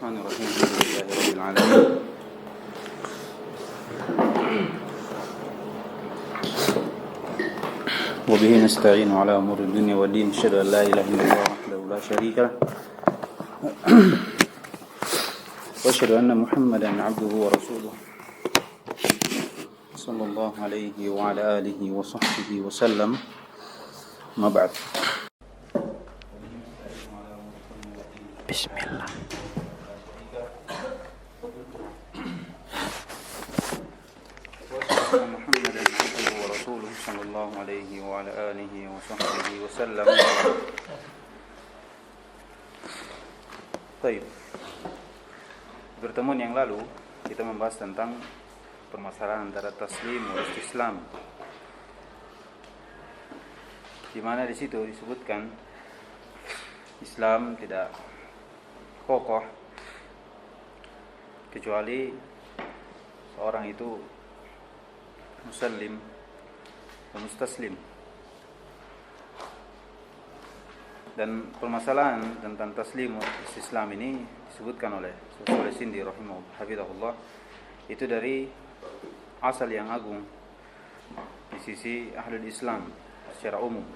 Bismillahirrahmanirrahim. Alhamdulillahirabbil alamin. Wa bihi nasta'inu ala umuri dunya waddin. Asyhadu an la ilaha illallah wahdahu la syarika lah. Wa asyhadu anna Muhammadan 'abduhu wa rasuluh. Sallallahu alaihi wa ala alihi wa sahbihi wa sallam. Ma ba'd. Bismillah. Muhammadan 'abduhu wa rasuluh sallallahu alaihi wa ala alihi wa sahbihi wa sallam. Baik. Pertemuan yang lalu kita membahas tentang permasalahan antara taslim dan istislam, di mana di situ disebutkan Islam tidak kokoh kecuali seorang itu muslim dan mustaslim. Dan permasalahan tentang taslim dan istislam ini disebutkan oleh Syekh Sindi rahimahullah, itu dari asal yang agung di sisi ahlul Islam secara umum,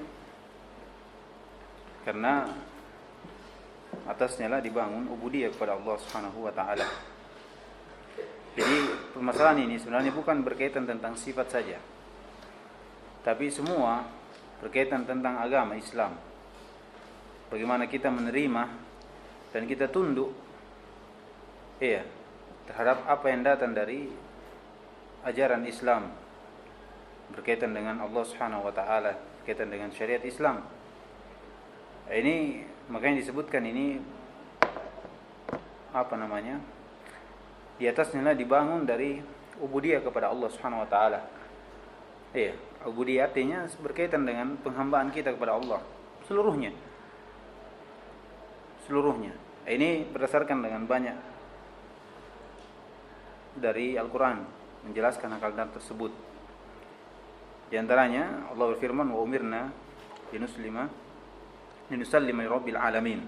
karena atasnya lah dibangun ubudiyah kepada Allah Subhanahu wa taala. Jadi permasalahan ini sebenarnya bukan berkaitan tentang sifat saja, tapi semua berkaitan tentang agama Islam. Bagaimana kita menerima dan kita tunduk terhadap apa yang datang dari ajaran Islam berkaitan dengan Allah Subhanahu wa taala, berkaitan dengan syariat Islam. Ini makanya disebutkan ini di atasnya lah dibangun dari ubudiyah kepada Allah Subhanahu wa taala. Ubudiyah artinya berkaitan dengan penghambaan kita kepada Allah seluruhnya. Ini berdasarkan dengan banyak dari Al-Quran menjelaskan hal tersebut. Di antaranya Allah berfirman, wa umirna linusallima rabbil alamin.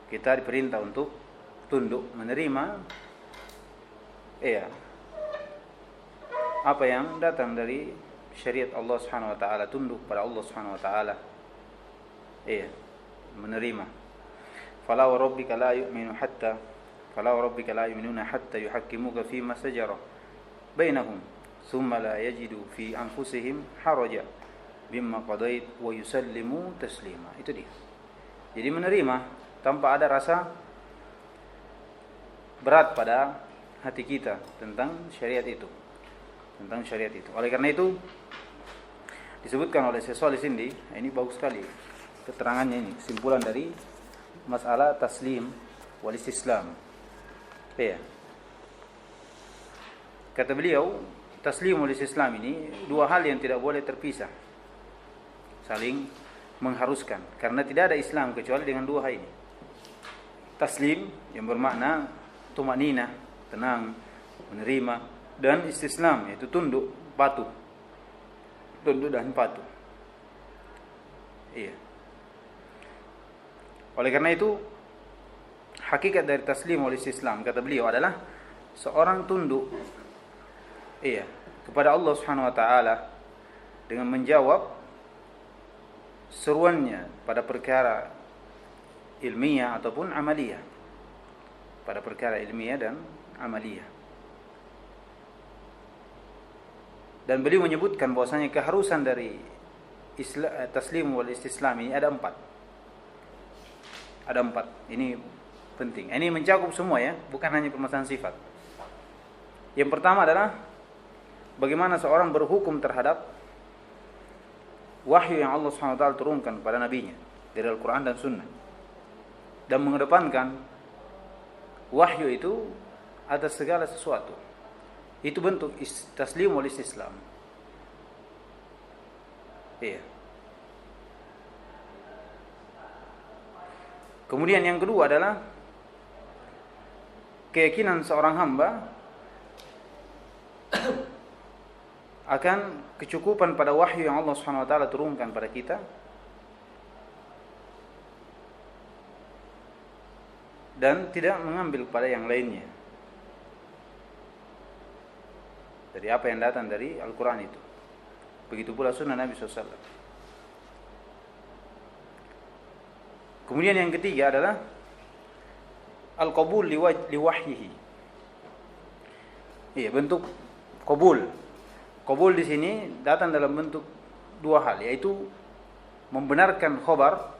Kita diperintah untuk tunduk, menerima apa yang datang dari syariat Allah Subhanahu wa taala, tunduk pada Allah Subhanahu wa taala. Menerima. Fala wa rabbika la yu'minuna hatta yuhakkimuka fima sajara bainahum thumma la yajidu fi anfusihim haraja mimma qadait wa yusallimu taslima. Itu dia. Jadi menerima tanpa ada rasa berat pada hati kita tentang syariat itu. Oleh karena itu disebutkan oleh Syekh Shalih Sindi, ini bagus sekali keterangannya ini, kesimpulan dari masalah taslim wal istislam. Kata beliau, taslim wal istislam ini dua hal yang tidak boleh terpisah, saling mengharuskan, karena tidak ada Islam kecuali dengan dua hal ini. Taslim yang bermakna tumanina, tenang, menerima, dan istislam yaitu tunduk, patuh. Tunduk dan patuh. Oleh karena itu, hakikat dari taslim wal istislam, kata beliau, adalah seorang tunduk kepada Allah Subhanahu wa taala dengan menjawab seruannya pada perkara ilmiah ataupun amaliyah. Pada perkara ilmiah dan amaliyah. Dan beliau menyebutkan bahwasanya keharusan dari taslim wal istislam ini ada empat. Ini penting. Ini mencakup semua bukan hanya permasalahan sifat. Yang pertama adalah bagaimana seorang berhukum terhadap wahyu yang Allah Subhanahu wa taala turunkan kepada nabinya dari Al-Qur'an dan Sunnah, dan mengedepankan wahyu itu atas segala sesuatu. Itu bentuk taslim wal istislam. Kemudian yang kedua adalah keyakinan seorang hamba akan kecukupan pada wahyu yang Allah Subhanahu wa taala turunkan pada kita, dan tidak mengambil pada yang lainnya dari apa yang datang dari Al-Quran itu. Begitu pula sunnah Nabi SAW. Kemudian yang ketiga adalah al-qabul liwahyihi. Iya, bentuk qabul. Qabul di sini datang dalam bentuk dua hal, yaitu membenarkan khabar.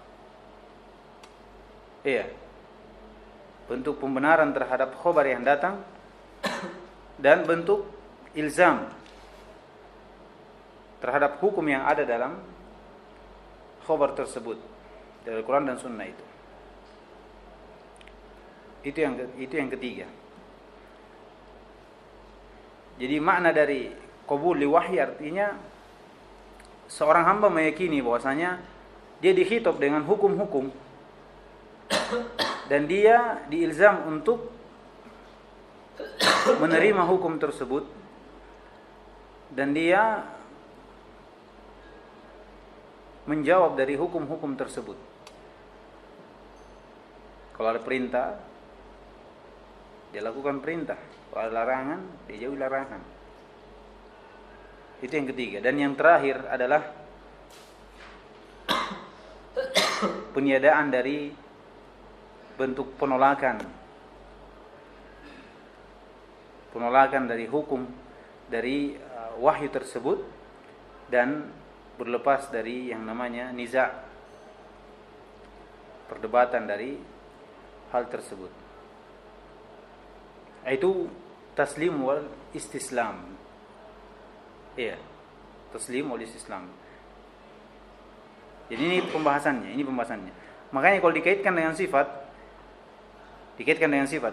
Iya. Bentuk pembenaran terhadap khabar yang datang dan bentuk ilzam terhadap hukum yang ada dalam khabar tersebut dari Al-Quran dan Sunnah itu. Itu yang ketiga. Jadi makna dari qabul li wahyi artinya seorang hamba meyakini bahwasanya dia dikhitab dengan hukum-hukum dan dia diilzam untuk menerima hukum tersebut dan dia menjawab dari hukum-hukum tersebut. Kalau ada perintah, dia lakukan perintah. Kalau ada larangan, dia jauhi larangan. Itu yang ketiga. Dan yang terakhir adalah peniadaan dari bentuk penolakan. Penolakan dari hukum, dari wahyu tersebut, dan berlepas dari yang namanya niza', perdebatan dari hal tersebut. Itu taslim wal istislam. Iya, taslim wal istislam. Jadi ini pembahasannya. Makanya kalau dikaitkan dengan sifat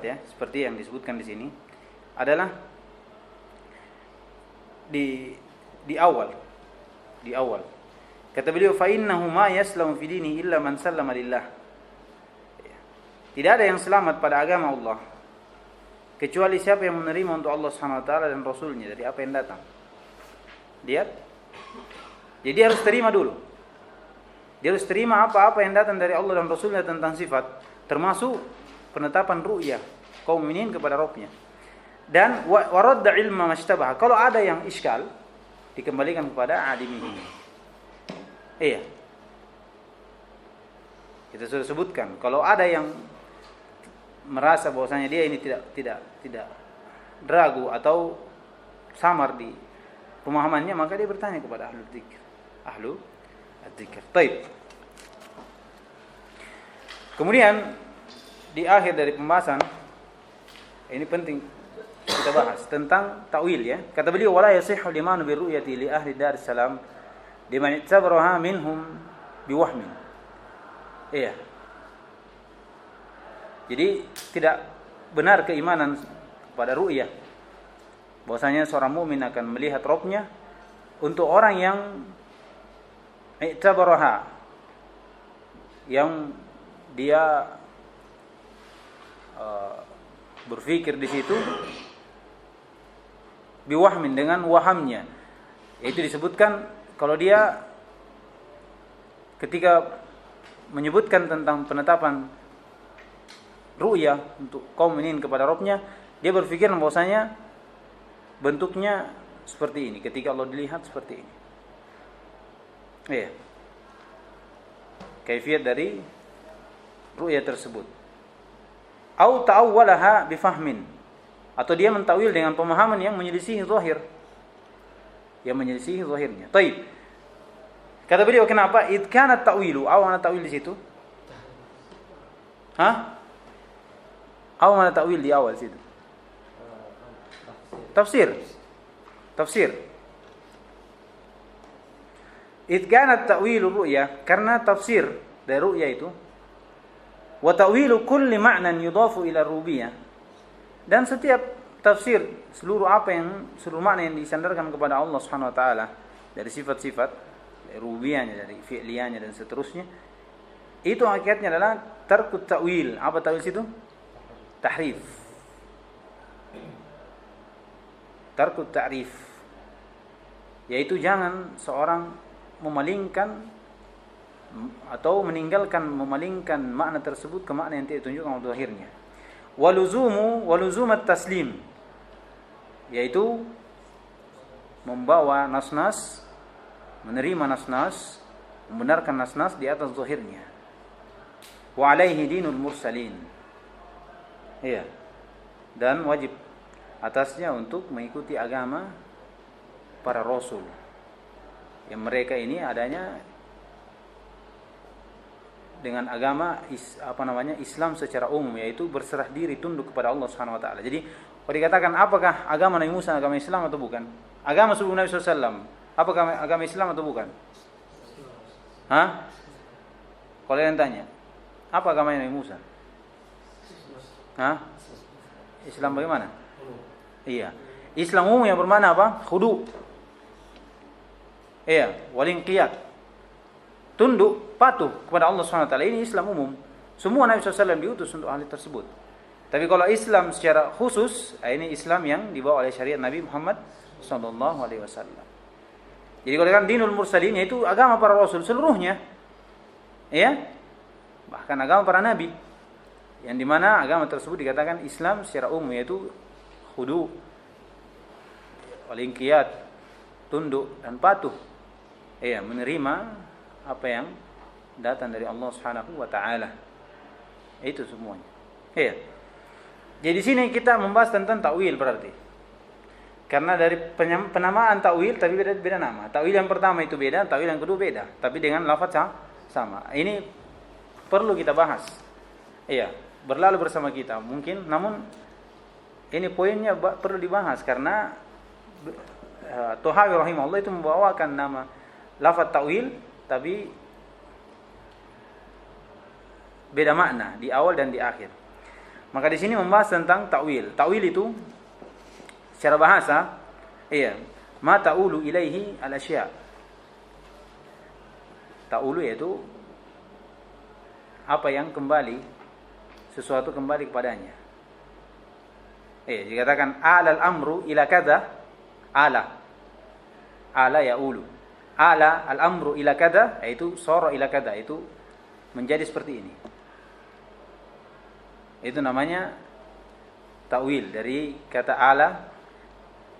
ya, seperti yang disebutkan di sini, adalah di awal. Kata beliau, fa innahu ma yaslamu fi dinihi illa man sallama lillah. Tidak ada yang selamat pada agama Allah kecuali siapa yang menerima untuk Allah Subhanahu wa taala dan Rasulnya dari apa yang datang. Lihat. Jadi dia harus terima dulu. Dia harus terima apa-apa yang datang dari Allah dan Rasulnya tentang sifat, termasuk penetapan ru'yah kaum mukminin kepada Rabbnya. Dan waradda ilma mashtabah. Kalau ada yang iskal, dikembalikan kepada alimihi. Iya. Kita sudah sebutkan, kalau ada yang merasa bahwasanya dia ini tidak ragu atau samar di pemahamannya, maka dia bertanya kepada ahlu dzikr. Baik. Kemudian di akhir dari pembahasan ini penting kita bahas tentang ta'wil ya. Kata beliau, wala yasihhu limanu bi ru'yati li ahli Darus Salam liman ittabraha minhum biwahmin. Iya. Jadi tidak benar keimanan kepada ru'yah, bahwasanya seorang mukmin akan melihat Rabbnya, untuk orang yang i'tabaraha, yang dia berpikir di situ biwahmin, dengan wahamnya. Itu disebutkan kalau dia ketika menyebutkan tentang penetapan ru'yah untuk kaum mukminin kepada Rabbnya, dia berpikir bahwasanya bentuknya seperti ini, ketika Allah dilihat seperti ini. Iya. Kaifiyat dari ru'yah tersebut. Au ta'awwalaha bifahmin, atau dia mentawil dengan pemahaman yang menyelisihi zahir, zahirnya. Baik. Kata beliau, kenapa? Id kana ta'wilu, awana ta'wil di situ? Aw mana ta'wil di awal situ? Tafsir. Id kana ta'wilu ru'ya, karena tafsir dari ru'ya itu, wa ta'wilu kulli ma'nan yudafu ila rububiyah, dan setiap tafsir seluruh makna yang disandarkan kepada Allah Subhanahu wa taala dari sifat-sifat, dari rububiyahnya, dari fi'liyahnya dan seterusnya, itu hakikatnya adalah tarkut ta'wil. Apa ta'wil situ? Tahrif. Tarkut ta'rif, yaitu jangan seorang memalingkan atau memalingkan makna tersebut ke makna yang tidak ditunjukkan oleh zahirnya. waluzumat taslim, yaitu membawa nas-nas, menerima nas-nas, membenarkan nas-nas di atas zahirnya. Wa alaihi dinul mursalin. Iya. Dan wajib atasnya untuk mengikuti agama para rasul. Yang mereka ini adanya dengan agama Islam secara umum, yaitu berserah diri tunduk kepada Allah Subhanahu wa taala. Jadi, kalau dikatakan apakah agama Nabi Musa agama Islam atau bukan? Agama sebelum Nabi SAW, apakah agama Islam atau bukan? Hah? Kalau kalian tanya, apa agama Nabi Musa? Hah? Islam bagaimana? Iya. Islam umum yang bermakna apa? Khudu. Iya, walinqiyad. Tunduk, patuh kepada Allah SWT. Ini Islam umum. Semua Nabi SAW diutus untuk hal tersebut. Tapi kalau Islam secara khusus, ini Islam yang dibawa oleh syariat Nabi Muhammad SAW. Jadi kalau kan dinul mursalin, yaitu agama para rasul seluruhnya. Ya? Bahkan agama para nabi. Yang dimana agama tersebut dikatakan Islam secara umum, yaitu khudu, walinqiyad, tunduk dan patuh. Iya, menerima apa yang datang dari Allah Subhanahu wa taala. Itu semuanya. Iya. Jadi di sini kita membahas tentang takwil berarti. Karena dari penamaan takwil tapi beda nama. Takwil yang pertama itu beda, takwil yang kedua beda, tapi dengan lafaz sama. Ini perlu kita bahas. Iya, berlalu bersama kita mungkin, namun ini poinnya perlu dibahas karena Tuhawi rahimahullah itu membawakan nama lafaz takwil tapi beda makna di awal dan di akhir. Maka di sini membahas tentang takwil. Takwil itu secara bahasa, ma ta'ulu ilaihi al-asya'. Ta'ulu yaitu apa yang kembali, sesuatu kembali kepadanya. Dikatakan alal amru ila kadza, ala ya'ulu. Ala al-amru ila kada, yaitu sara ila kada, itu menjadi seperti ini. Itu namanya ta'wil dari kata ala,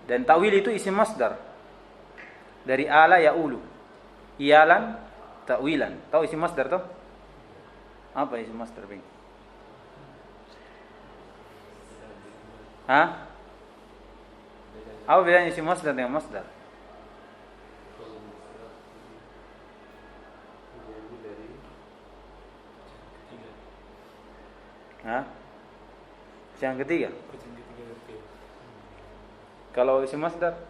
dan ta'wil itu isim masdar dari ala ya'ulu. Iyalan, ta'wilan. Tahu isim masdar toh? Apa isim masdar, Bang? Hah? Apa bedanya isim masdar dengan masdar? Hah? Yang ketiga. Kalau isim masdar?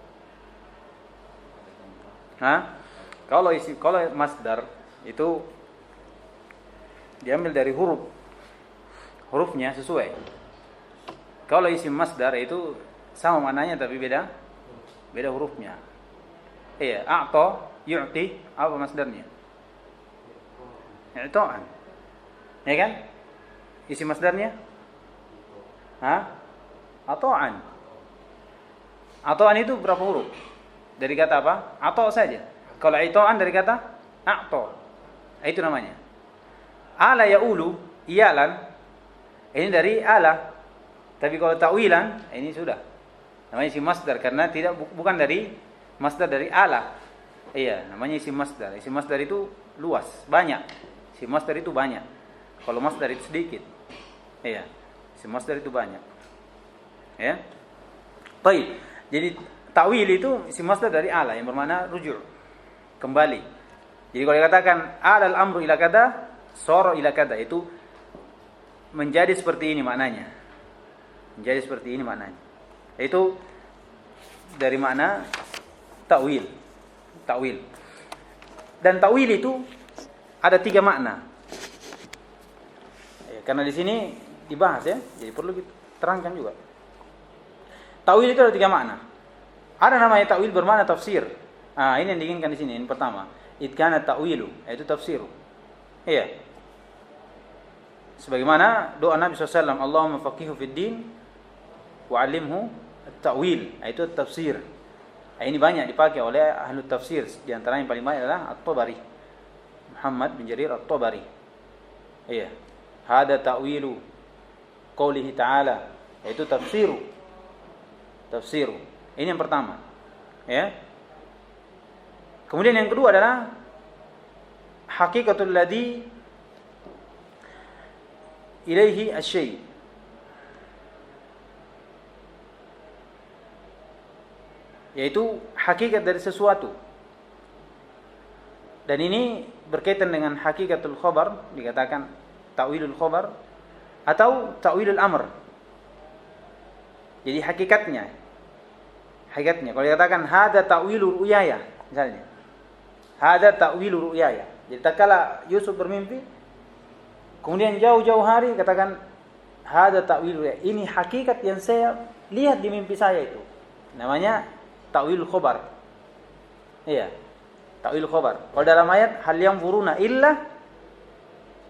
Hah? Kalau masdar itu diambil dari huruf. Hurufnya sesuai. Kalau isim masdar itu sama maknanya tapi beda hurufnya. Iya, a'ta, yu'ti, apa masdarnya? I'ta'an. Ya kan? Isi masdarnya? Ata'an. Ata'an itu berapa huruf? Dari kata apa? Ata' saja. Kalau i'ta'an dari kata a'ta. Itu namanya. Ala ya'ulu, iyalan. Ini dari ala. Tapi kalau ta'wilan, ini sudah. Namanya isi masdar karena bukan dari masdar dari ala. Iya, namanya isi masdar. Isi masdar itu luas, banyak. Isi masdar itu banyak. Kalau masdar itu sedikit. Iya. Isi masdar itu banyak. Ya. Baik. Jadi ta'wil itu isi masdar dari ala yang bermakna rujuk, kembali. Jadi kalau dikatakan alal amru ila kada, sara ila kada, itu menjadi seperti ini maknanya. Menjadi seperti ini maknanya. Itu dari makna ta'wil. Ta'wil. Dan ta'wil itu ada 3 makna. Karena di sini dibahas ya, jadi perlu kita terangkan juga. Ta'wil itu ada 3 makna. Ada namanya ta'wil bermakna tafsir. Ini yang diinginkan di sini. Yang pertama, idkana ta'wilu, yaitu tafsir. Iya. Sebagaimana doa Nabi SAW, Allahumma faqihu fid din wa 'allimhu at-ta'wil, yaitu tafsir. Ini banyak dipakai oleh ahli tafsir. Di antara yang paling banyak adalah At-Tabari. Muhammad bin Jarir At-Tabari. Iya. Hada ta'wilu qaulihi ta'ala, yaitu tafsiru. Ini yang pertama. Ya. Kemudian yang kedua adalah hakikatul ladzi ilaihi asy-syai'. Yaitu hakikat dari sesuatu. Dan ini berkaitan dengan hakikatul khabar, dikatakan ta'wilul khabar atau ta'wilul amr. Jadi hakikatnya kalau dikatakan hada ta'wilur ru'yaya misalnya. Hada ta'wilur ru'yaya. Jadi tatkala Yusuf bermimpi, kemudian jauh-jauh hari katakan hada ta'wilur ru'yaya. Ini hakikat yang saya lihat di mimpi saya itu. Namanya ta'wilul khabar. Iya. Ta'wilul khabar. Kalau dalam ayat hal yang furuna illa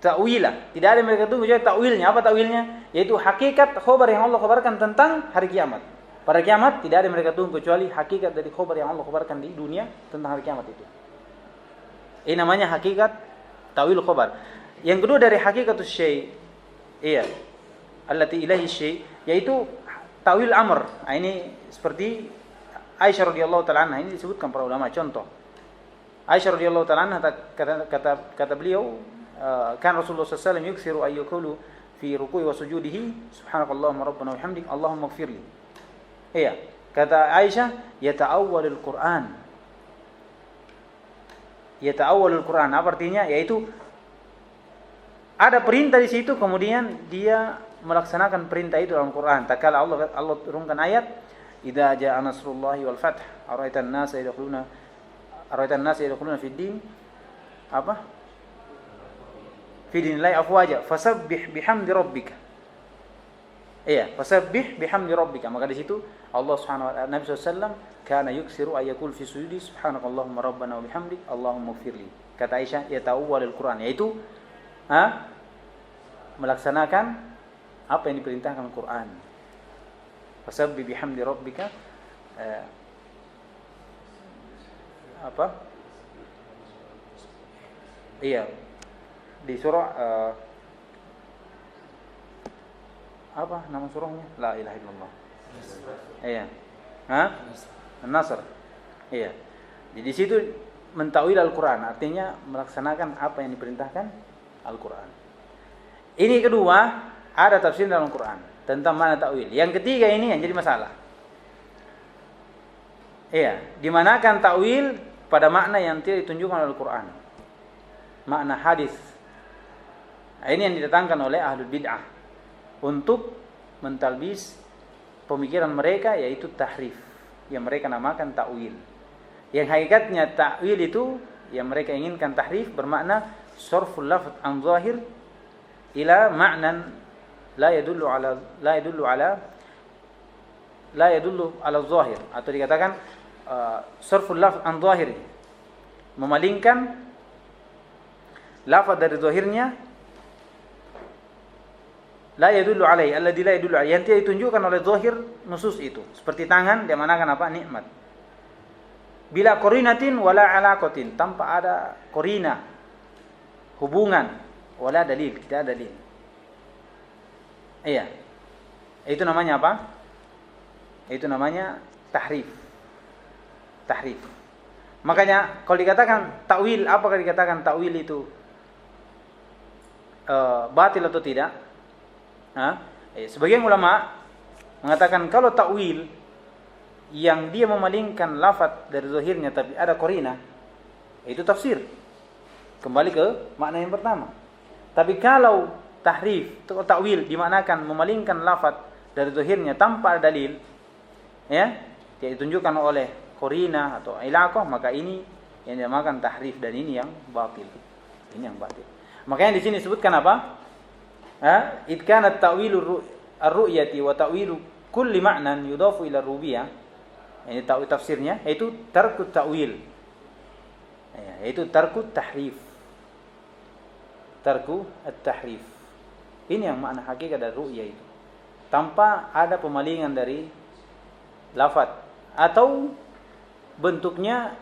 ta'wila. Tidak ada yang mereka tunggu kecuali ta'wilnya. Apa ta'wilnya? Yaitu hakikat khabar yang Allah khabarkan tentang hari kiamat. Pada kiamat tidak ada yang mereka tunggu kecuali hakikat dari khabar yang Allah khabarkan di dunia tentang hari kiamat itu. Ini namanya hakikat ta'wilul khabar. Yang kedua dari hakikatus syai'. Iya. Allati ilaihi syai', yaitu ta'wil amr. Nah, ini seperti Aisyah radhiyallahu taala anha, ini disebutkan para ulama. Contoh, Aisyah radhiyallahu taala anha kata beliau, kan Rasulullah sallallahu alaihi wasallam yuksiru ayyakulu fi ruku'i wa sujudihi subhanakallahumma rabbana wa bihamdik Allahumma ighfirli. Iya, kata Aisyah, yata'awwalul Qur'an. Yata'awwalul Qur'an apa artinya? Yaitu ada perintah di situ, kemudian dia melaksanakan perintah itu dalam Quran. Tatkala Allah turunkan ayat, idza jaa nasrullahi wal fath, araitan nasa yadkhuluna fid din apa? Fi dinillahi afwaja, fasabbih bihamdi rabbika. Iya, fasabbih bihamdi rabbika. Maka di situ Allah Subhanahu wa taala, Nabi SAW kana yuksiru ayyakul fi sujudi subhanakallahumma rabbana wa bihamdik Allahumma ighfirli. Kata Aisyah, yata'awwalul Quran, yaitu melaksanakan apa yang diperintahkan Al-Quran. Fasabbih bihamdi rabbika apa? Iya. Di surah apa nama surahnya? La ilaha illallah. Iya. An-Nasr. Iya. Jadi di situ mentawil Al-Quran, artinya melaksanakan apa yang diperintahkan Al-Quran. Ini kedua, ada tafsir dalam Al-Quran tentang mana ta'wil. Yang ketiga ini yang jadi masalah. Iya, dimanakan ta'wil pada makna yang tidak ditunjukkan oleh Al-Quran. Makna hadis. Ini yang didatangkan oleh ahlul bid'ah untuk mentalbis pemikiran mereka, yaitu tahrif, yang mereka namakan ta'wil. Yang hakikatnya ta'wil itu yang mereka inginkan tahrif bermakna sarful lafz an zahir ila ma'nan la yadullu ala zahir, atau dikatakan sarful lafz an zahir, memalingkan lafaz dari zahirnya, la yadullu alaihi alladzi la yadullu alaihi, yang tidak ditunjukkan oleh zahir nusus itu. Seperti tangan dia manakan apa? Nikmat. Bila qarinatin wala alaqatin, tanpa ada qarina, hubungan, wala dalil, tidak ada dalil. Iya. Itu namanya apa? Itu namanya tahrif. Tahrif. Makanya kalau dikatakan takwil, apakah dikatakan takwil itu batil atau tidak? Sebagian ulama mengatakan kalau takwil yang dia memalingkan lafaz dari zahirnya tapi ada qarina, itu tafsir. Kembali ke makna yang pertama. Tapi kalau tahrif atau takwil dimaknakan memalingkan lafaz dari zahirnya tanpa ada dalil, ya, tidak ditunjukkan oleh qarina atau ilaqah, maka ini yang dinamakan tahrif, dan ini yang batil. Ini yang batil. Makanya di sini disebutkan apa? Id kana ta'wilu ar-ru'yati wa ta'wilu kulli ma'nan yudafu ila ar-rubiyyah. Ini tafsirnya yaitu tarkut ta'wil. Yaitu tarkut tahrif. Tarku at-tahrif. Ini yang makna hakikat dari ru'yah itu. Tanpa ada pemalingan dari lafaz, atau bentuknya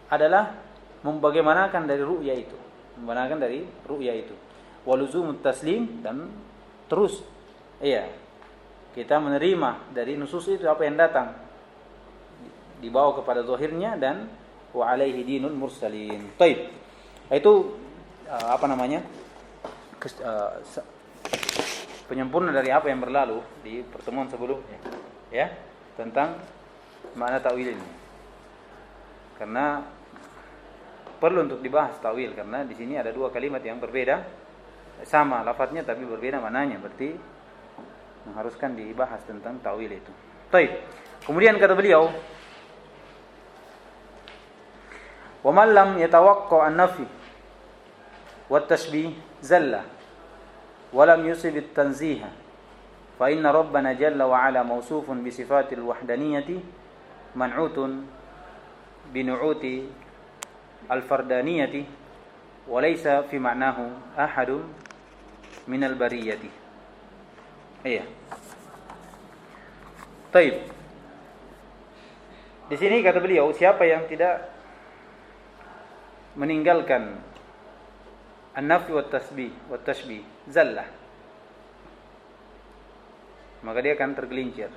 adalah membagaimanakan dari ru'yah itu. Membagaimanakan dari ru'yah itu. Waluzumut taslim, dan terus Iya. Kita menerima dari nusus itu apa yang datang, dibawa kepada zahirnya, dan wa alaihi dinul mursalin. Baik. Itu penyempurna dari apa yang berlalu di pertemuan sebelumnya, ya, tentang makna ta'wil ini. Karena perlu untuk dibahas ta'wil, karena di sini ada dua kalimat yang berbeda, sama lafadznya tapi berbeda maknanya, berarti mengharuskan dibahas tentang ta'wil itu. Baik. Kemudian kata beliau, wa man lam yatawaqqa an-nafi wa at-tashbih zalla wa lam yusib at-tanziha fa inna rabbana jalla wa ala mawsufun bi sifatil wahdaniyati man'utun bi nu'uti al-fardaniyati wa laysa fi ma'nahu ahadun min al-bariyati. Iya. Baik. Di sini kata beliau, siapa yang tidak meninggalkan an-nafi wa tashbih zallah, maka dia akan tergelincir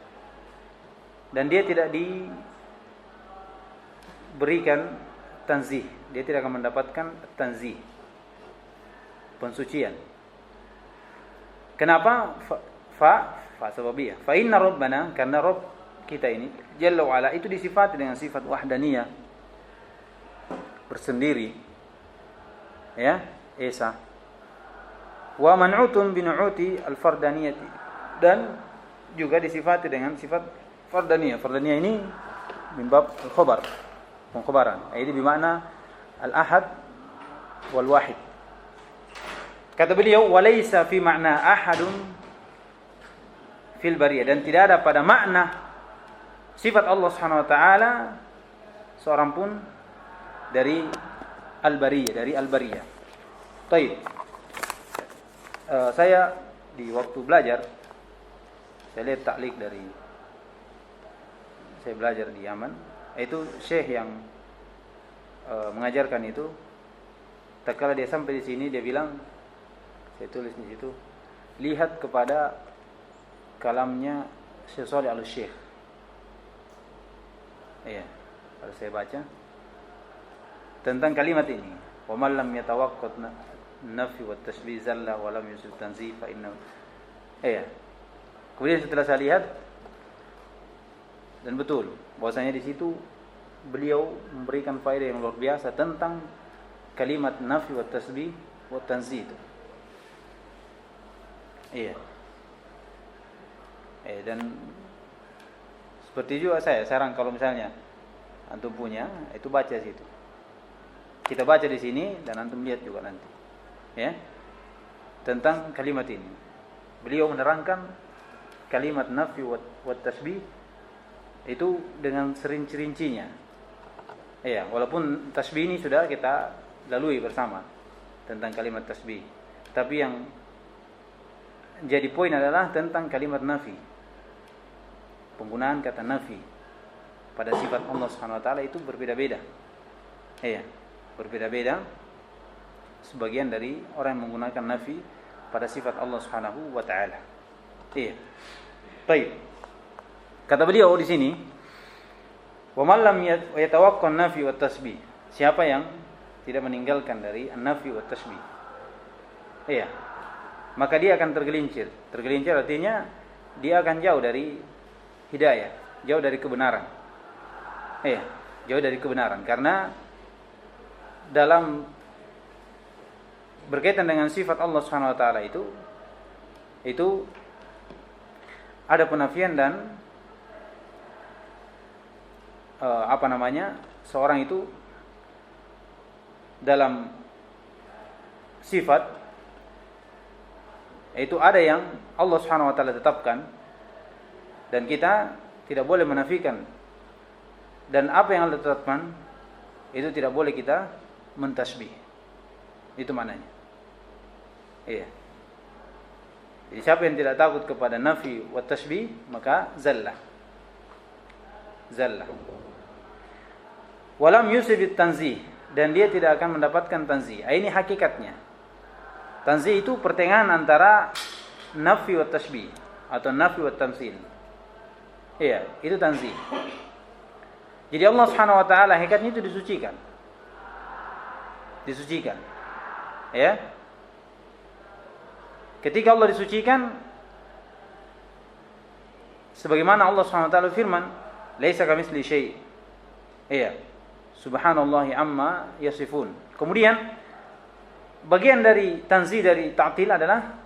dan dia tidak diberikan tanzih, dia tidak akan mendapatkan tanzih, pensucian. Kenapa? Fa sababiyah. Fa inna rabbana, karena Rabb kita ini jalla wa ala itu disifati dengan sifat wahdaniyah, bersendiri, ya, esa. Wa man'utun bi nu'uti al-fardaniyati, dan juga disifati dengan sifat fardaniyah. Fardaniyah ini min bab al-khabar, pengkhabaran. Ini bermakna al-ahad wal wahid. Kata beliau, walaysa fi ma'na ahadun fil bariyah, dan tidak ada pada makna sifat Allah Subhanahu wa taala seorang pun dari al-bariyah, dari al-bariyah. Baik. Saya di waktu belajar, saya lihat taklik dari saya belajar di Yaman, itu syekh yang mengajarkan itu. Tatkala dia sampai di sini, dia bilang, saya tulis di situ, lihat kepada kalamnya Syekh Shalih Al-Syekh. Iya, kalau saya baca tentang kalimat ini, wa man lam yatawaqqat nafi wa tashbih zalla wa lam yusib tanzih fa inna. Iya. Kemudian setelah saya lihat, dan betul bahwasanya di situ beliau memberikan faedah yang luar biasa tentang kalimat nafi wa tasbih wa tanzih itu. Iya. Dan seperti juga saya saran, kalau misalnya antum punya, itu baca situ. Kita baca di sini dan antum lihat juga nanti, ya, tentang kalimat ini. Beliau menerangkan kalimat nafi wa tasbih itu dengan serinci-rincinya. Ya, walaupun tasbih ini sudah kita lalui bersama tentang kalimat tasbih, tapi yang jadi poin adalah tentang kalimat nafi. Penggunaan kata nafi pada sifat Allah Subhanahu wa taala itu berbeda-beda. Iya, berbeda-beda. Sebagian dari orang yang menggunakan nafi pada sifat Allah Subhanahu wa taala. Iya. Baik. Kata beliau di sini, wa man lam yatawaqqa an-nafi wa tasbih. Siapa yang tidak meninggalkan dari an-nafi wa tasbih. Iya. Maka dia akan tergelincir. Tergelincir artinya dia akan jauh dari hidayah, jauh dari kebenaran. Iya, jauh dari kebenaran, karena dalam berkaitan dengan sifat Allah Subhanahu wa taala itu ada penafian dan seorang itu dalam sifat itu ada yang Allah Subhanahu wa taala tetapkan dan kita tidak boleh menafikan, dan apa yang Allah tetapkan itu tidak boleh kita mentasbih. Itu maknanya. Iya. Jadi siapa yang tidak takut kepada nafi wa tasbih, maka zallah. Walam yusibit tanzih, dan dia tidak akan mendapatkan tanzih. Ini hakikatnya. Tanzih itu pertengahan antara nafi wa tasbih. atau nafi wa tamtsil. Iya, itu tanzih. Jadi Allah Subhanahu wa taala hakikatnya itu disucikan. Disucikan. Ya. Ketika Allah disucikan, sebagaimana Allah Subhanahu wa taala firman, "Laisa kamitsli syai'." Iya. Subhanallahi amma yasifun. Kemudian bagian dari tanzih dari ta'til adalah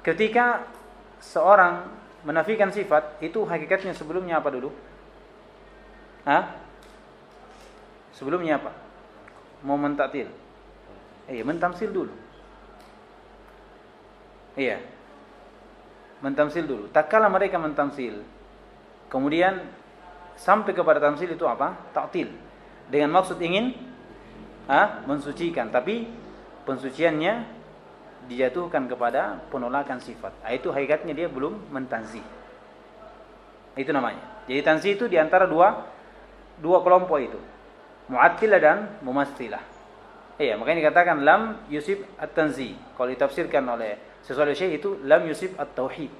ketika seorang menafikan sifat, itu hakikatnya sebelumnya apa dulu? Sebelumnya apa? Mau mentaktil? Mentamsil dulu. Iya. Mentamsil dulu. Tak kala mereka mentamsil, kemudian sampai kepada tamsil itu apa? Taktil. Dengan maksud ingin mensucikan, tapi pensuciannya dijatuhkan kepada penolakan sifat. Itu hakikatnya dia belum mentanzih. Itu namanya. Jadi tanzih itu diantara dua kelompok itu, mu'attilah dan mumatsilah. Makanya dikatakan lam yusib at-tanzih. Kalau ditafsirkan oleh sesuatu syekh itu lam yusib at-tauhid.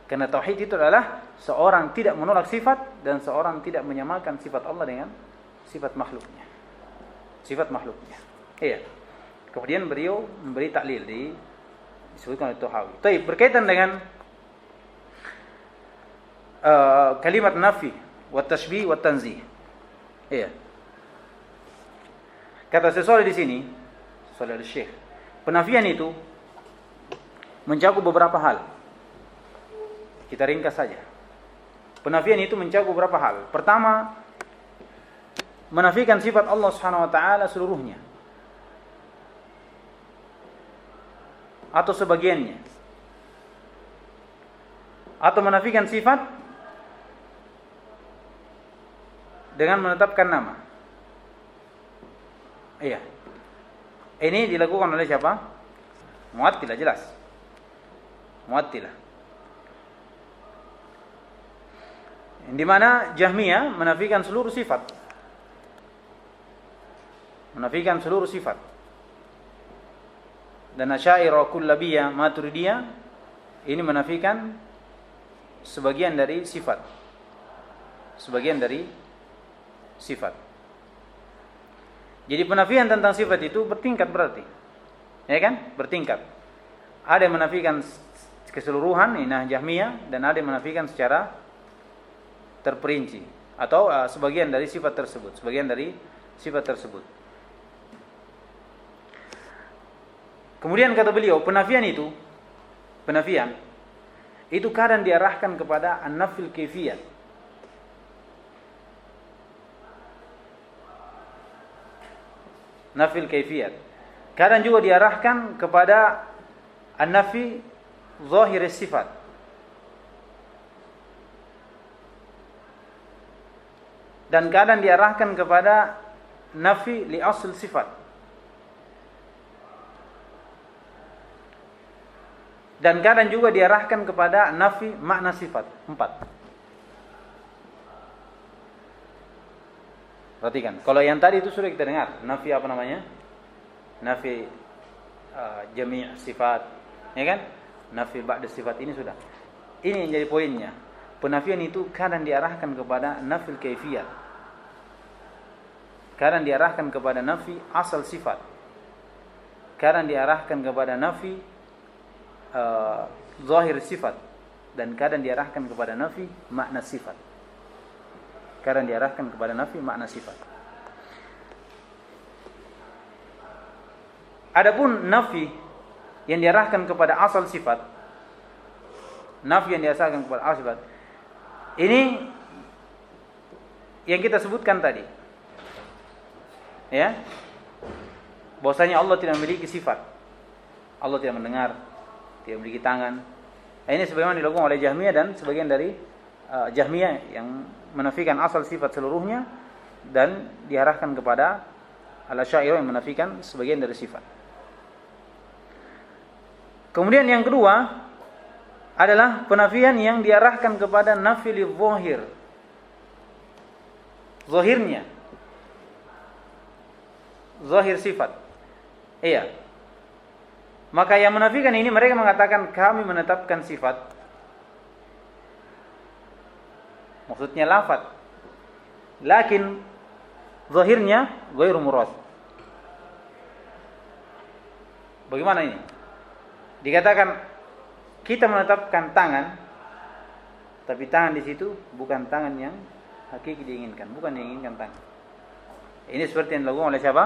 Karena tauhid itu adalah seorang tidak menolak sifat dan seorang tidak menyamakan sifat Allah dengan sifat makhluknya. Sifat makhluknya. Kemudian beliau memberi taklil disebutkan oleh Tahawi. Baik, berkaitan dengan kalimat nafi wa tashbih wa tanzih. Kata sesuatu di sini, sesuatu Syekh, penafian itu mencakup beberapa hal. Kita ringkas saja. Penafian itu mencakup beberapa hal. Pertama, menafikan sifat Allah Subhanahu wa taala seluruhnya atau sebagiannya, atau menafikan sifat dengan menetapkan nama. Ini dilakukan oleh siapa? Mu'attilah, jelas. Mu'attilah. Di mana Jahmiyah menafikan seluruh sifat. Menafikan seluruh sifat. Dan Asy'ariyah, Kullabiyah, Maturidiyah ini menafikan sebagian dari sifat. Sebagian dari sifat. Jadi penafian tentang sifat itu bertingkat berarti. Ya kan? Bertingkat. Ada yang menafikan keseluruhan, ini Jahmiyah, dan ada yang menafikan secara terperinci atau sebagian dari sifat tersebut, sebagian dari sifat tersebut. Kemudian kata beliau, penafian itu kadang diarahkan kepada an-nafil kaifiyat. Nafil kaifiyat. Kadang juga diarahkan kepada an-nafi zahir sifat. Dan kadang diarahkan kepada nafi li asl sifat. Dan kadang juga diarahkan kepada nafi makna sifat. 4. Perhatikan, kalau yang tadi itu sudah kita dengar, nafi apa namanya? Nafi jami' sifat, ya kan? Nafi ba'da sifat ini sudah. Ini yang jadi poinnya. Penafian itu kadang diarahkan kepada nafil kaifiyat. Kadang diarahkan kepada nafi asal sifat. Kadang diarahkan kepada nafi zahir sifat. Dan kadang diarahkan kepada nafi makna sifat. Kadang diarahkan kepada nafi makna sifat. Adapun nafi yang diarahkan kepada asal sifat, nafi yang diarahkan kepada asal sifat, ini yang kita sebutkan tadi. Ya. Bahwasanya Allah tidak memiliki sifat. Allah tidak mendengar, tidak memiliki tangan. Ini sebagaimana dilakukan oleh Jahmiyah dan sebagian dari Jahmiyah yang menafikan asal sifat seluruhnya dan diarahkan kepada Al-Asy'ariyah yang menafikan sebagian dari sifat. Kemudian yang kedua adalah penafian yang diarahkan kepada nafil zahir. Zahirnya. Zahir sifat. Maka yang menafikan ini mereka mengatakan kami menetapkan sifat maksudnya lafaz. Lakin zahirnya ghairu murad. Bagaimana ini? Dikatakan kita menetapkan tangan, tapi tangan di situ bukan tangan yang hakiki diinginkan, bukan diinginkan tangan. Ini seperti yang dilakukan oleh siapa?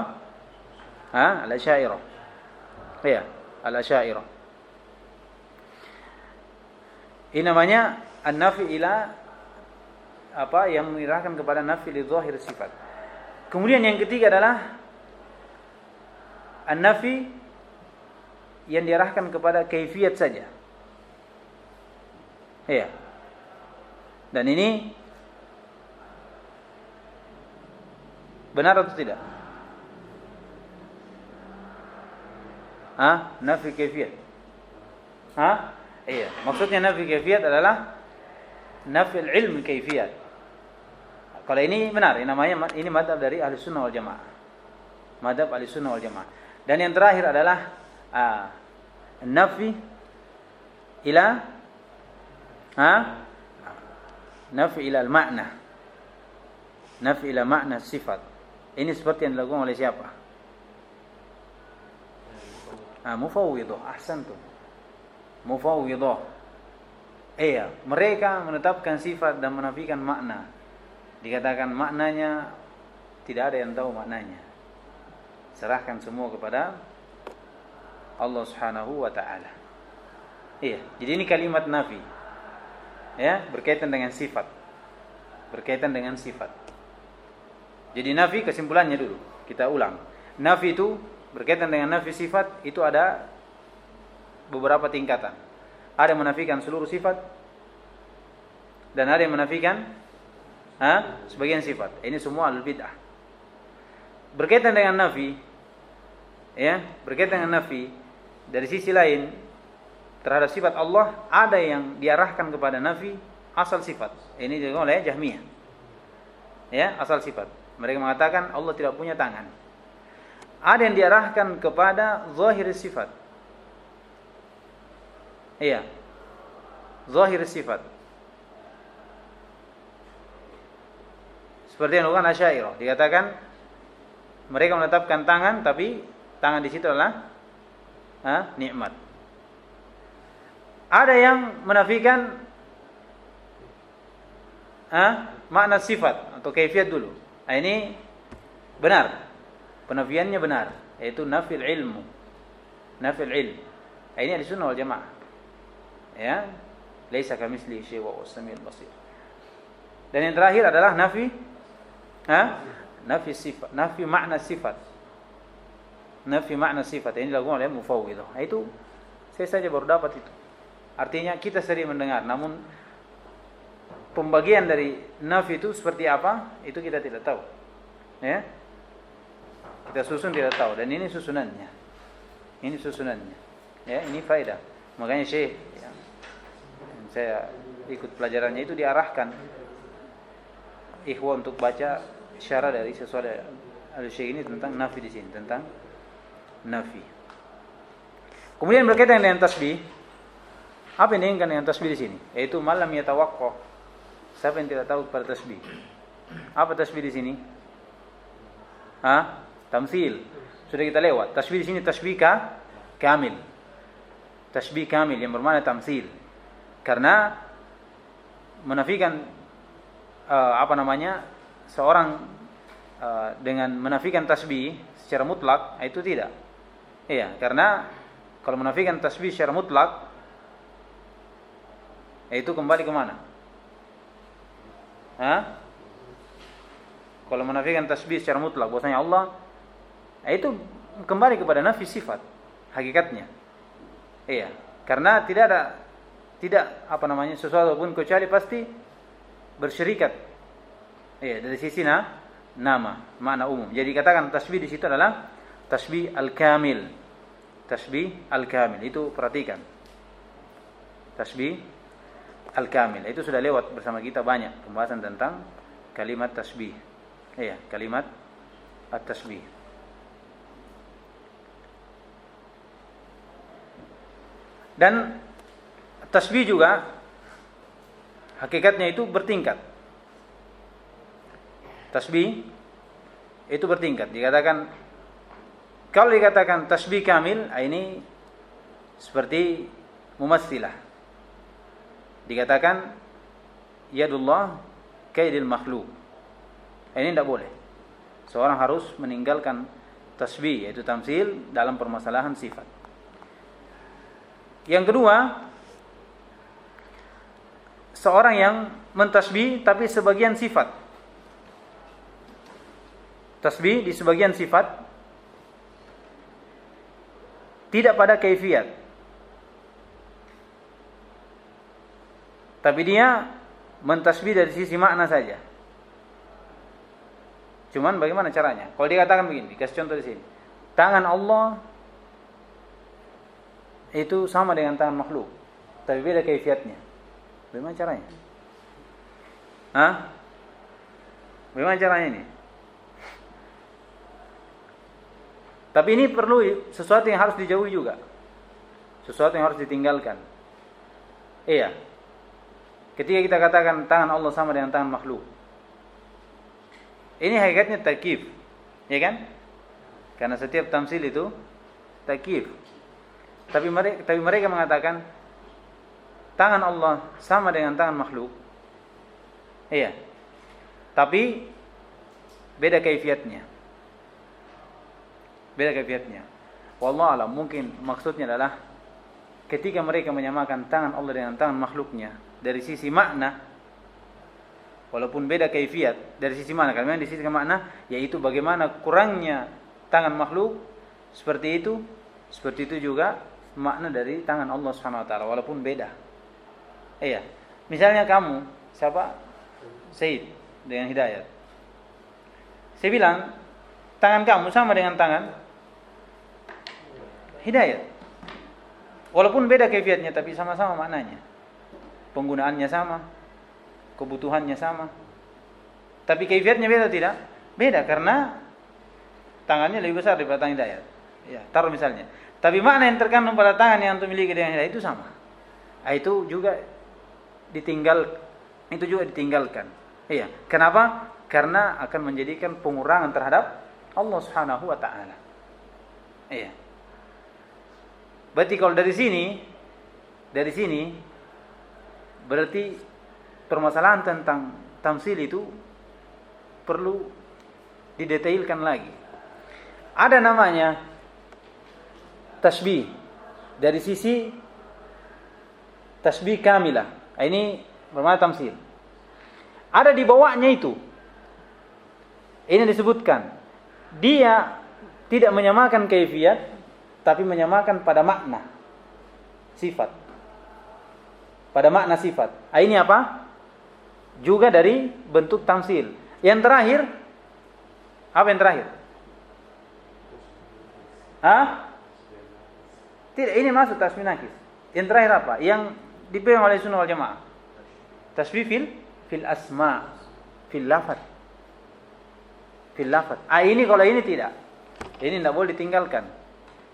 Al-Asy'ariyah. Ya, Al-Asy'ariyah. Ini namanya an-nafi ila yang mengarahkan kepada nafi li zahir sifat. Kemudian yang ketiga adalah an-nafi yang diarahkan kepada kaifiyat saja. Iya. Dan ini benar atau tidak? Nafi kaifiyat. Iya. Maksudnya nafi kaifiyat adalah nafi al-ilm kaifiyat. Kalau ini benar, ini namanya ini madhab dari Ahlussunnah wal Jamaah. Madhab Ahlussunnah wal Jamaah. Dan yang terakhir adalah nafi ila nafi ila al-ma'na. Nafi ila ma'na sifat. Ini seperti yang dilakukan oleh siapa? Mufawwidhah. Ahsantum. Mufawwidhah. Iya, mereka menetapkan sifat dan menafikan makna. Dikatakan maknanya tidak ada yang tahu maknanya. Serahkan semua kepada Allah Subhanahu wa taala. Iya, jadi ini kalimat nafi. Ya, berkaitan dengan sifat. Berkaitan dengan sifat. Jadi nafi kesimpulannya dulu, kita ulang. Nafi itu berkaitan dengan nafi sifat itu ada beberapa tingkatan. Ada yang menafikan seluruh sifat dan ada yang menafikan sebagian sifat. Ini semua al-bid'ah. Berkaitan dengan nafi, ya, berkaitan dengan nafi dari sisi lain terhadap sifat Allah ada yang diarahkan kepada nafi asal sifat. Ini dilakukan oleh Jahmiyah. Ya, asal sifat. Mereka mengatakan Allah tidak punya tangan. Ada yang diarahkan kepada zahir sifat. Iya. Zahir sifat. Seperti yang dilakukan Asy'ariyah. Dikatakan mereka menetapkan tangan tapi tangan di situ adalah nikmat. Ada yang menafikan makna sifat atau kaifiyat dulu. Ini benar. Penafiannya benar, yaitu nafil ilmu. Nafil ilm. Ini Ahlussunnah wal Jamaah. Ya, laisa kamitslihi syai' wa huwas samiul basir. Dan yang terakhir adalah nafi nafi sifat, nafi makna sifat. Nafi makna sifat ini dilakukan oleh mufawwidhah. Itu saya saja baru dapat itu. Artinya kita sering mendengar, namun pembagian dari nafi itu seperti apa, itu kita tidak tahu. Ya. Kita susun tidak tahu dan ini susunannya. Ini susunannya. Ya, ini faedah. Makanya Syekh saya ikut pelajarannya itu diarahkan ikhwan untuk baca syarah dari sesuatu al-Syekh ini tentang nafi di sini, tentang nafi. Kemudian berkaitan dengan tasbih. Apa yang diinginkan dengan tasbih di sini? Yaitu malam yatawaqqah. Siapa yang tidak tahu pada tasbih? Apa tasbih di sini? Tamtsil. Sudah kita lewat. Tasbih di sini tasbih kamil. Tasbih kamil yang bermakna tamtsil. Karena menafikan seorang dengan menafikan tasbih secara mutlak itu tidak. Iya, karena kalau menafikan tasbih secara mutlak itu kembali ke mana? Kalau menafikan tasbih secara mutlak bahwasanya Allah itu kembali kepada nafi sifat hakikatnya. Iya, karena tidak sesuatu pun kecuali pasti bersyirikat. Iya, dari sisi nama, makna umum. Jadi katakan tasbih di situ adalah tasbih al-kamil. Tasbih al-kamil itu perhatikan. Tasbih al-kamil itu sudah lewat bersama kita banyak pembahasan tentang kalimat tasbih. Iya, kalimat at-tasbih. Dan tasbih juga hakikatnya itu bertingkat. Tasbih itu bertingkat. Kalau dikatakan tasbih kamil, ini seperti mumatsilah. Dikatakan yadullah kaidil makhluk. Ini tidak boleh. Seorang harus meninggalkan tasbih, yaitu tamsil dalam permasalahan sifat. Yang kedua, seorang yang mentasbih tapi sebagian sifat. Tasbih di sebagian sifat, tidak pada kaifiat. Tapi dia mentasbih dari sisi makna saja. Cuman bagaimana caranya? Kalau dikatakan begini, kasih contoh di sini. Tangan Allah itu sama dengan tangan makhluk, tapi beda kaifiatnya. Bagaimana caranya? Bagaimana caranya ini? Tapi ini perlu sesuatu yang harus dijauhi juga. Sesuatu yang harus ditinggalkan. Iya. Ketika kita katakan tangan Allah sama dengan tangan makhluk, ini hakikatnya takyif, ya kan? Karena setiap tamsil itu takyif. Tapi mereka mengatakan tangan Allah sama dengan tangan makhluk. Iya. Tapi beda kaifiatnya. Wallahu alam, mungkin maksudnya adalah ketika mereka menyamakan tangan Allah dengan tangan makhluknya dari sisi makna, walaupun beda kaifiat dari sisi makna, karena di sisi makna yaitu bagaimana kurangnya tangan makhluk, seperti itu juga makna dari tangan Allah Subhanahu wa taala walaupun beda. Iya. Misalnya kamu, siapa? Said dengan Hidayat. Saya bilang, tangan kamu sama dengan tangan Hidayat. Walaupun beda kaifiatnya tapi sama-sama maknanya. Penggunaannya sama, kebutuhannya sama. Tapi kaifiatnya beda tidak? Beda karena tangannya lebih besar daripada tangan Hidayat. Ya, taruh misalnya. Tapi makna yang terkandung pada tangan yang antum miliki dengan Hidayat itu sama. Itu juga ditinggalkan. Iya. Kenapa? Karena akan menjadikan pengurangan terhadap Allah Subhanahu wa taala. Iya. Berarti kalau dari sini berarti permasalahan tentang tamsil itu perlu didetailkan lagi. Ada namanya tasbih dari sisi tasbih kamilah. Ini bermakna tamsil. Ada di bawahnya itu. Ini disebutkan dia tidak menyamakan kaifiat tapi menyamakan pada makna sifat. Pada makna sifat. Ini apa? Juga dari bentuk tamsil. Yang terakhir, apa yang terakhir? Tidak, ini masuk tasbih nakis. Yang terakhir apa? Yang dipegang oleh Sunnah wal Jamaah. Tasbih fil asma, fil lafaz. Ini kalau ini tidak. Ini tidak boleh ditinggalkan.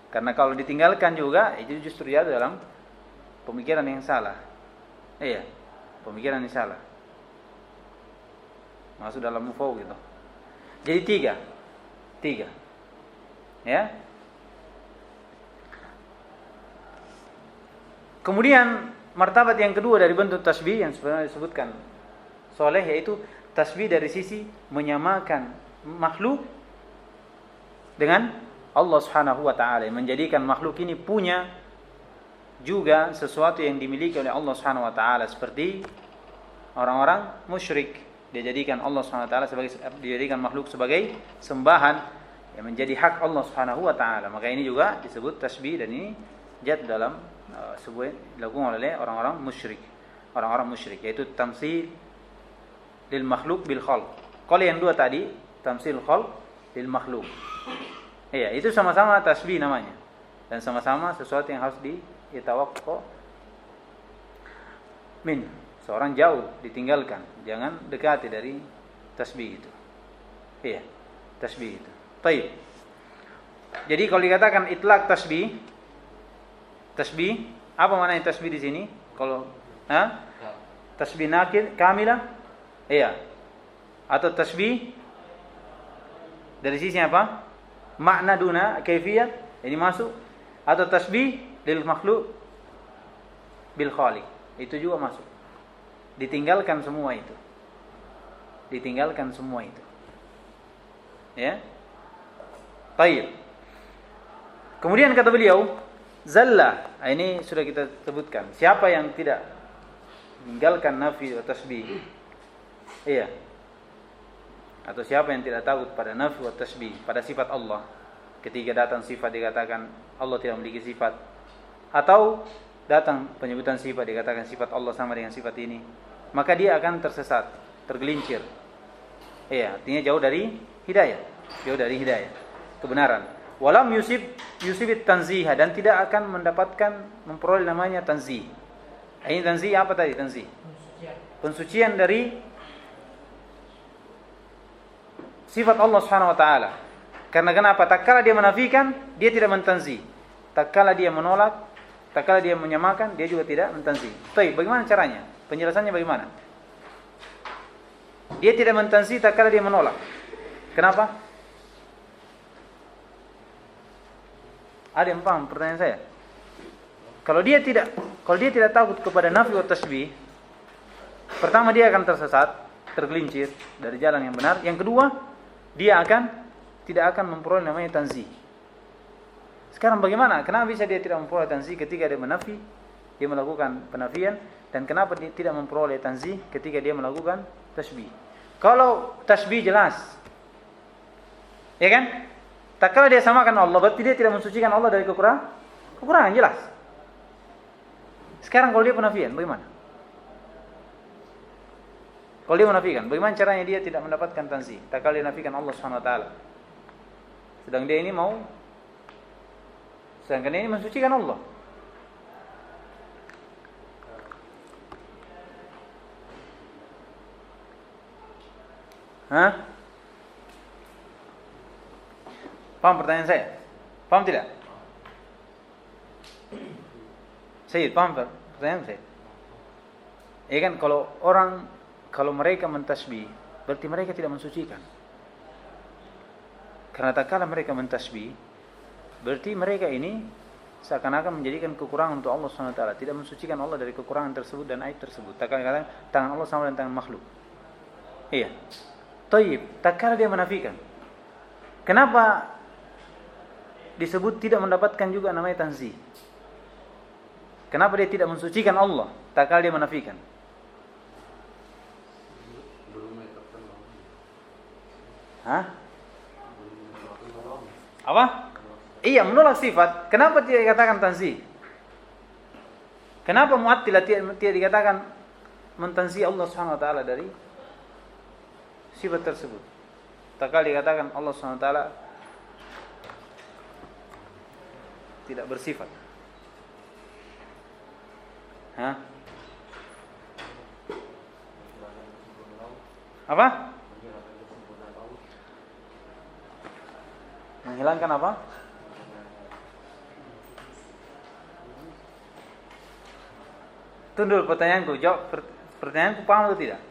Karena kalau ditinggalkan juga itu justru jatuh dalam pemikiran yang salah. Iya, pemikiran yang salah. Masuk dalam mufawwid gitu. Jadi tiga. Ya. Kemudian martabat yang kedua dari bentuk tasbih yang sebenarnya disebutkan soleh, yaitu tasbih dari sisi menyamakan makhluk dengan Allah Subhanahu wa taala, menjadikan makhluk ini punya juga sesuatu yang dimiliki oleh Allah Subhanahu wa taala, seperti orang-orang musyrik. Dia jadikan Allah Subhanahu wa taala dijadikan makhluk sebagai sembahan yang menjadi hak Allah Subhanahu wa taala. Maka ini juga disebut tasbih, dan ini jatuh dalam sebuah dilakukan oleh orang-orang musyrik. Orang-orang musyrik yaitu tamsil lil makhluk bil khalq. Kalau yang dua tadi tamsil khalq lil makhluk. Iya, itu sama-sama tasbih namanya. Dan sama-sama sesuatu yang harus ditawaqqu min. Seorang jauh ditinggalkan, jangan dekati dari tasbih itu. Iya, tasbih itu. Baik. Jadi kalau dikatakan itlaq tasbih, apa maknanya tasbih di sini? Kalau tasbih nakil kamilah? Iya. Atau tasbih Dari sisi apa? Makna duna kaifiyat ini masuk, atau tasbih lil makhluk bil khaliq itu juga masuk. Ditinggalkan semua itu. Ditinggalkan semua itu. Ya. Baik. Kemudian kata beliau, zalla. Ini sudah kita sebutkan. Siapa yang tidak meninggalkan nafi wa tasbih? Iya. Atau siapa yang tidak takut pada nafi wa tasbih, pada sifat Allah. Ketika datang sifat dikatakan Allah tidak memiliki sifat, atau datang penyebutan sifat dikatakan sifat Allah sama dengan sifat ini, maka dia akan tersesat, tergelincir. Iya, artinya jauh dari hidayah, jauh dari hidayah, kebenaran. Walam yusibit tanziha, dan tidak akan mendapatkan memperoleh namanya tanzih. Ini tanzih apa tadi? Tanzih pensucian dari sifat Allah Subhanahu wa taala. Karena kenapa? Tatkala dia menafikan, dia tidak mentanzih. Tatkala dia menolak, tatkala dia menyamakan, dia juga tidak mentanzih. Baik, bagaimana caranya? Penjelasannya bagaimana? Dia tidak mentanzih tatkala dia menolak. Kenapa? Ada yang paham pertanyaan saya? Kalau dia tidak takut kepada nafi wa tasbih, pertama dia akan tersesat, tergelincir dari jalan yang benar. Yang kedua, dia tidak akan memperoleh namanya tanzih. Sekarang bagaimana? Kenapa bisa dia tidak memperoleh tanzih ketika dia menafi, dia melakukan penafian, dan kenapa dia tidak memperoleh tanzih ketika dia melakukan tasbih? Kalau tasbih jelas, ya kan? Tak kala dia samakan Allah, berarti dia tidak mensucikan Allah dari kekurangan jelas. Sekarang kalau dia penafian, bagaimana? Kalau dia menafikan, bagaimana caranya dia tidak mendapatkan tanzih? Tak kala dia nafikan Allah Subhanahu wa taala. Sedangkan dia ini mensucikan Allah. Hah? Paham pertanyaan saya? Paham tidak? Sayyid, paham pertanyaan saya? Ya kan, kalau mereka mentasbih, berarti mereka tidak mensucikan. Karena tak kala mereka mentasbih, berarti mereka ini seakan-akan menjadikan kekurangan untuk Allah SWT, tidak mensucikan Allah dari kekurangan tersebut dan aib tersebut. Tak kala katakan tangan Allah sama dengan tangan makhluk. Iya. Taib, tak kala dia menafikan. Kenapa disebut tidak mendapatkan juga namanya tanzih? Kenapa dia tidak mensucikan Allah tak kala dia menafikan? Hah? Apa? Iya, menolak sifat. Kenapa tidak dikatakan tanzih? Kenapa Mu'attilah tidak dikatakan mentanzih Allah Subhanahu wa taala dari sifat tersebut? Tak kala dikatakan Allah Subhanahu wa taala tidak bersifat. Hah? Apa? Menghilangkan apa? Tunduk pertanyaanku, jawab pertanyaanku, paham atau tidak?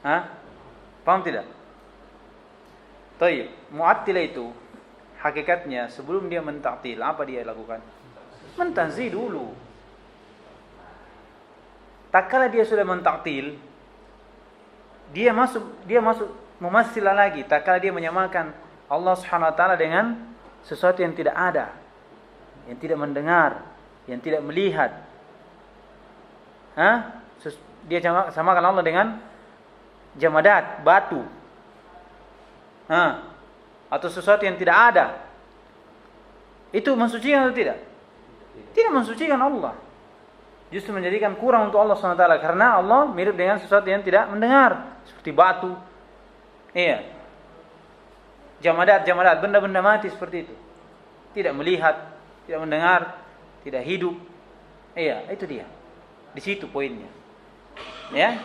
Hah? Paham tidak? Baik, Mu'attilah itu hakikatnya sebelum dia mentaktil, apa dia lakukan? Mentanzih dulu. Tak kala dia sudah mentaktil, dia masuk memastilah lagi. Tak kala dia menyamakan Allah Subhanahu wa taala dengan sesuatu yang tidak ada, yang tidak mendengar, yang tidak melihat. Dia samakan Allah dengan jamadat, batu. Atau sesuatu yang tidak ada. Itu mensucikan atau tidak? Tidak mensucikan Allah. Justru menjadikan kurang untuk Allah SWT. Karena Allah mirip dengan sesuatu yang tidak mendengar. Seperti batu. Iya. Jamadat, benda-benda mati seperti itu. Tidak melihat, tidak mendengar, tidak hidup. Iya, itu dia. Di situ poinnya. Ya.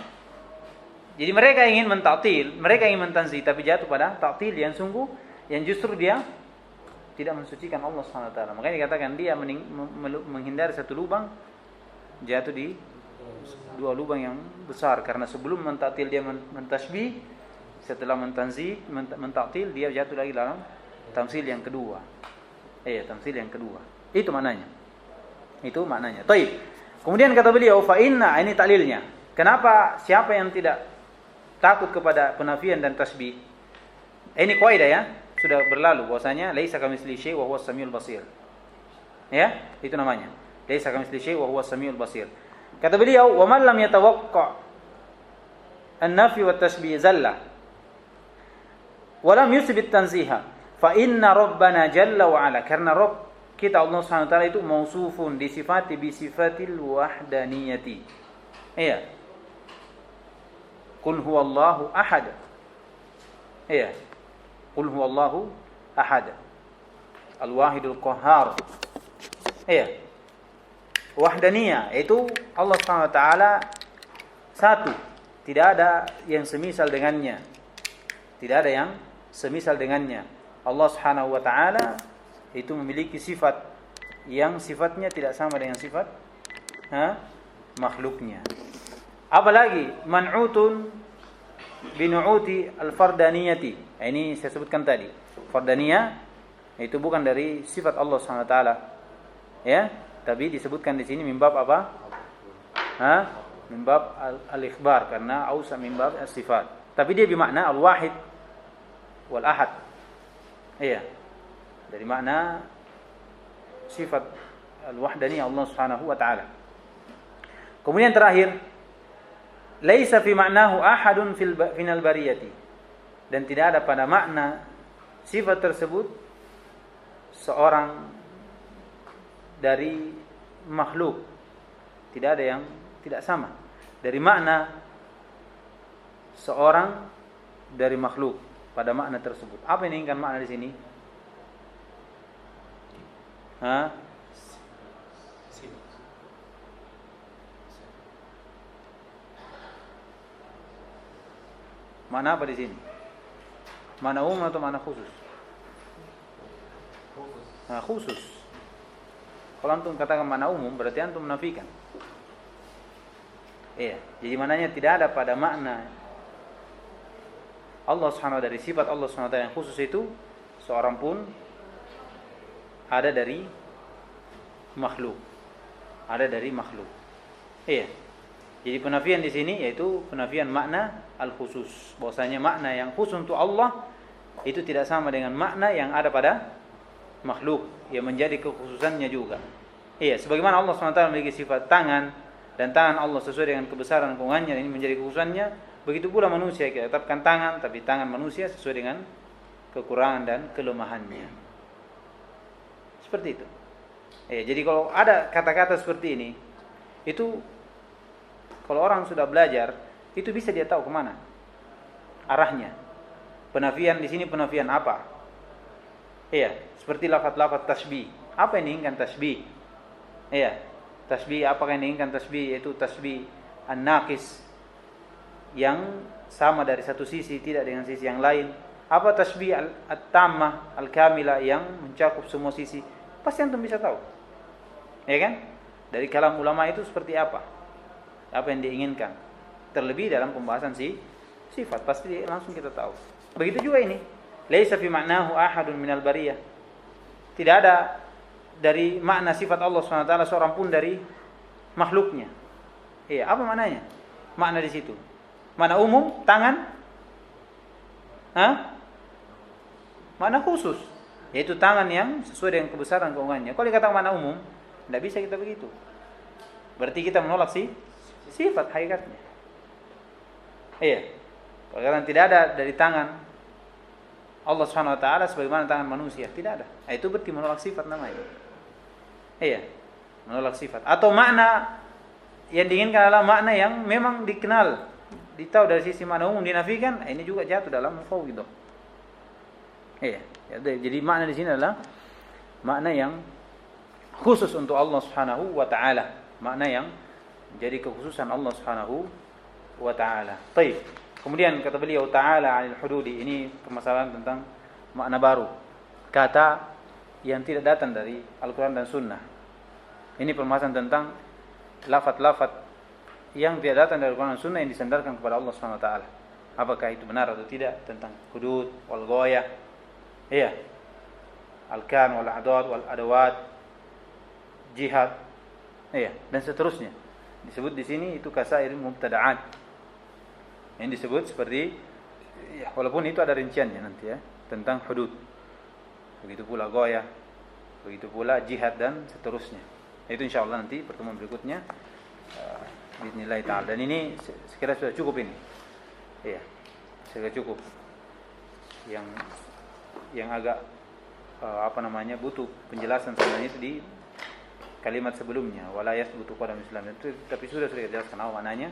Jadi mereka ingin mentaktil, mereka ingin mentanzih, tapi jatuh pada taktil yang sungguh, yang justru dia tidak mensucikan Allah SWT. Makanya dikatakan dia menghindari satu lubang, jatuh di dua lubang yang besar. Karena sebelum mentaktil dia mentasbih, setelah mentanzih, mentaktil, dia jatuh lagi dalam tamsil yang kedua. Tamsil yang kedua. Itu maknanya. Taib. Kemudian kata beliau, fa inna, ini taklilnya. Kenapa siapa yang tidak takut kepada penafian dan tasbih? Ini kaidah ya, sudah berlalu bahwasanya laisa kamitslihi syai' wa huwas samiul basir. Ya, itu namanya. Laisa kamitslihi syai' wa huwas samiul basir. Kata beliau, wa man lam yatawaqqa an-nafi wa tasbih zalla wa lam yusbit tanziha fa inna rabbana jalla wa ala, karena Rabb kita Allah Subhanahu wa taala itu mausufun disifati bi sifatil wahdaniyati. Iya. Qul huwallahu ahad. Iya. Qul huwallahu ahad. Al-wahidul qahhar. Iya. Wahdaniyah itu Allah Subhanahu wa taala satu, tidak ada yang semisal dengannya. Tidak ada yang semisal dengannya. Allah Subhanahu wa taala itu memiliki sifat yang sifatnya tidak sama dengan sifat makhluknya. Apalagi man'utun binu'uti al-fardaniyati. Ini saya sebutkan tadi. Fardaniyah itu bukan dari sifat Allah Subhanahu wa taala. Ya, tapi disebutkan di sini mimbab apa? Mimbab al-ikhbar, karena ausa mimbab as-sifat. Tapi dia bermakna al-wahid wal ahad. Iya. Dari makna sifat al-wahdaniyah Allah Subhanahu wa taala. Kemudian terakhir, laisa fi ma'nahu ahadun final bariyati. Dan tidak ada pada makna sifat tersebut seorang dari makhluk. Tidak ada yang tidak sama. Dari makna seorang dari makhluk pada makna tersebut. Apa yang diinginkan makna di sini? Mana apa di sini? Mana umum atau mana khusus? Khusus. Kalau antum katakan mana umum, berarti antum menafikan. Iya. Jadi maknanya tidak ada pada makna Allah Subhanahu wa taala, dari sifat Allah Subhanahu wa taala yang khusus itu seorang pun ada dari makhluk. Ada dari makhluk. Iya. Jadi penafian di sini yaitu penafian makna al-khusus. Bahwasanya makna yang khusus untuk Allah itu tidak sama dengan makna yang ada pada makhluk yang menjadi kekhususannya juga. Iya, sebagaimana Allah SWT memiliki sifat tangan, dan tangan Allah sesuai dengan kebesaran dan keagungannya, ini menjadi kekhususannya. Begitu pula manusia, kita tetapkan tangan, tapi tangan manusia sesuai dengan kekurangan dan kelemahannya. Seperti itu. Jadi kalau ada kata-kata seperti ini, itu kalau orang sudah belajar, itu bisa dia tahu kemana arahnya. Penafian di sini penafian apa? Iya, seperti lafaz-lafaz tasbih. Apa yang diinginkan tasbih? Iya, tasbih, apakah yang diinginkan tasbih? Yaitu tasbih an-naqis, yang sama dari satu sisi, tidak dengan sisi yang lain. Apa tasbih at-tammah, al-kamilah, yang mencakup semua sisi? Pasti antum bisa tahu. Ya kan? Dari kalam ulama itu seperti apa? Apa yang diinginkan? Terlebih dalam pembahasan sifat, pasti langsung kita tahu. Begitu juga ini. Laisa fi ma'nahu ahadun minal bariyah. Tidak ada dari makna sifat Allah SWT seorang pun dari makhluknya. Iya, apa maknanya? Makna di situ. Makna umum, tangan. Makna khusus, yaitu tangan yang sesuai dengan kebesaran keagungannya. Kalau dikatakan makna umum, tidak bisa kita begitu. Berarti kita menolak sifat hakikatnya. Iya. Kalau tidak ada dari tangan Allah Subhanahu wa taala sebagaimana tangan manusia, tidak ada. Itu berarti menolak sifat namanya. Iya, menolak sifat. Atau makna yang diinginkan adalah makna yang memang dikenal, ditahu dari sisi makna umum dinafikan, ini juga jatuh dalam mufawwidah. Iya, jadi makna di sini adalah makna yang khusus untuk Allah Subhanahu wa taala, makna yang menjadi kekhususan Allah Subhanahu wa taala. Baik. Kemudian kata beliau ta'ala 'anil hududi, ini permasalahan tentang makna baru. Kata yang tidak datang dari Al-Qur'an dan Sunnah. Ini permasalahan tentang lafaz-lafaz yang tidak datang dari Al-Qur'an dan Sunnah yang disandarkan kepada Allah Subhanahu wa taala. apakah itu benar atau tidak tentang hudud wal ghayah, iya, al-kan wal adad wal adawat, jihad, iya, dan seterusnya. Disebut di sini itu kasair mubtada'at. Yang disebut seperti, ya, walaupun itu ada rinciannya nanti ya, tentang hudud. Begitu pula ghayah, begitu pula jihad dan seterusnya. Itu insyaallah nanti pertemuan berikutnya. Bismillah ta'ala. Dan ini sekira sudah cukup ini. Iya. Sudah cukup. Yang agak butuh penjelasan sebenarnya itu di kalimat sebelumnya, wala yasbutu qadam Islam itu, tapi sudah dijelaskan apa maknanya.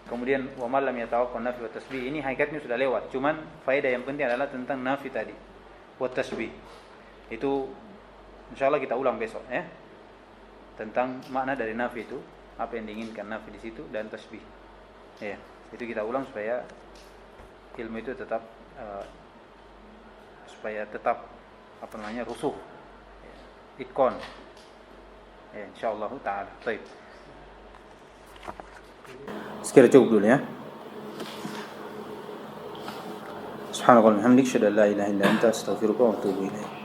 Kemudian wa man lam yatawaqqan nafi wa tasbih, ini hakikatnya sudah lewat. Cuman faedah yang penting adalah tentang nafi tadi. Wa tasbih. Itu insyaallah kita ulang besok ya. Tentang makna dari nafi itu, apa yang diinginkan nafi di situ, dan tasbih. Ya, itu kita ulang supaya ilmu itu tetap rusuh. Ya, itkon. Ya, insyaallah taala. Baik. Sekira cukup dulu ya. Subhanallah wa bihamdihi, asyhadu an la ilaha illa anta, astaghfiruka wa atubu ilaik.